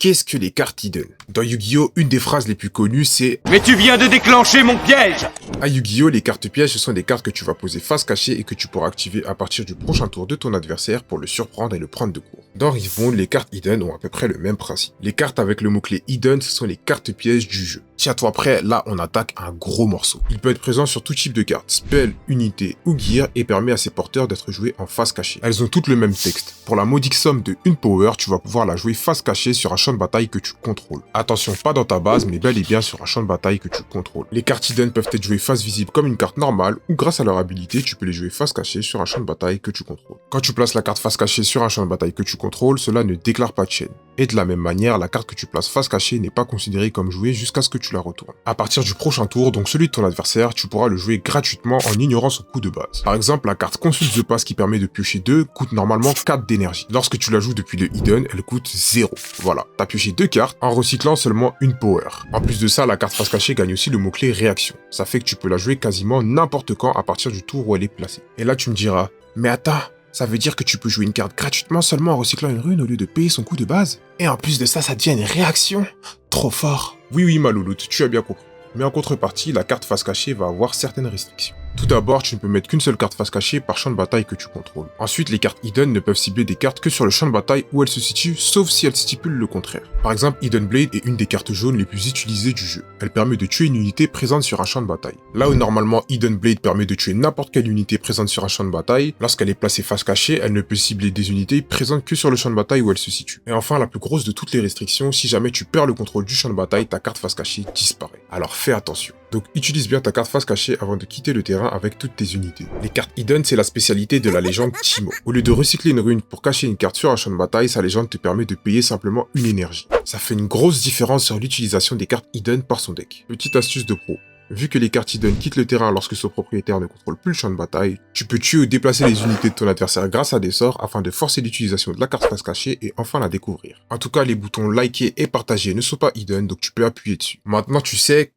Qu'est-ce que les cartes hidden? Dans Yu-Gi-Oh, une des phrases les plus connues, c'est Mais tu viens de déclencher mon piège! à Yu-Gi-Oh, les cartes pièges, ce sont des cartes que tu vas poser face cachée et que tu pourras activer à partir du prochain tour de ton adversaire pour le surprendre et le prendre de court. Dans Rift Bond, les cartes hidden ont à peu près le même principe. Les cartes avec le mot-clé hidden, ce sont les cartes pièges du jeu. Tiens-toi prêt, là on attaque un gros morceau. Il peut être présent sur tout type de cartes, spell, unité ou gear et permet à ses porteurs d'être joués en face cachée. Elles ont toutes le même texte. Pour la modique somme de 1 power, tu vas pouvoir la jouer face cachée sur un champ de bataille que tu contrôles. Attention, pas dans ta base, mais bel et bien sur un champ de bataille que tu contrôles. Les cartes hidden peuvent être jouées face visible comme une carte normale, ou grâce à leur habilité, tu peux les jouer face cachée sur un champ de bataille que tu contrôles. Quand tu places la carte face cachée sur un champ de bataille que tu contrôles, cela ne déclare pas de chaîne. Et de la même manière, la carte que tu places face cachée n'est pas considérée comme jouée jusqu'à ce que tu la retournes. À partir du prochain tour, donc celui de ton adversaire, tu pourras le jouer gratuitement en ignorant son coût de base. Par exemple, la carte Consulte de passe qui permet de piocher 2 coûte normalement 4 d'énergie. Lorsque tu la joues depuis le hidden, elle coûte 0. Voilà, t'as pioché 2 cartes en recyclant seulement une power. En plus de ça, la carte face cachée gagne aussi le mot-clé réaction. Ça fait que tu peux la jouer quasiment n'importe quand à partir du tour où elle est placée. Et là tu me diras, mais attends, ça veut dire que tu peux jouer une carte gratuitement seulement en recyclant une rune au lieu de payer son coût de base? Et en plus de ça, ça devient une réaction? Trop fort. Oui, ma louloute, tu as bien compris. Mais en contrepartie, la carte face cachée va avoir certaines restrictions. Tout d'abord, tu ne peux mettre qu'une seule carte face cachée par champ de bataille que tu contrôles. Ensuite, les cartes hidden ne peuvent cibler des cartes que sur le champ de bataille où elles se situent, sauf si elles stipulent le contraire. Par exemple, Hidden Blade est une des cartes jaunes les plus utilisées du jeu. Elle permet de tuer une unité présente sur un champ de bataille. Là où normalement Hidden Blade permet de tuer n'importe quelle unité présente sur un champ de bataille, lorsqu'elle est placée face cachée, elle ne peut cibler des unités présentes que sur le champ de bataille où elle se situe. Et enfin, la plus grosse de toutes les restrictions, si jamais tu perds le contrôle du champ de bataille, ta carte face cachée disparaît. Alors fais attention. Donc utilise bien ta carte face cachée avant de quitter le terrain avec toutes tes unités. Les cartes hidden, c'est la spécialité de la légende Teemo. Au lieu de recycler une rune pour cacher une carte sur un champ de bataille, sa légende te permet de payer simplement une énergie. Ça fait une grosse différence sur l'utilisation des cartes hidden par son deck. Petite astuce de pro. Vu que les cartes hidden quittent le terrain lorsque son propriétaire ne contrôle plus le champ de bataille, tu peux tuer ou déplacer les unités de ton adversaire grâce à des sorts afin de forcer l'utilisation de la carte face cachée et enfin la découvrir. En tout cas, les boutons liker et partager ne sont pas hidden, donc tu peux appuyer dessus. Maintenant, tu sais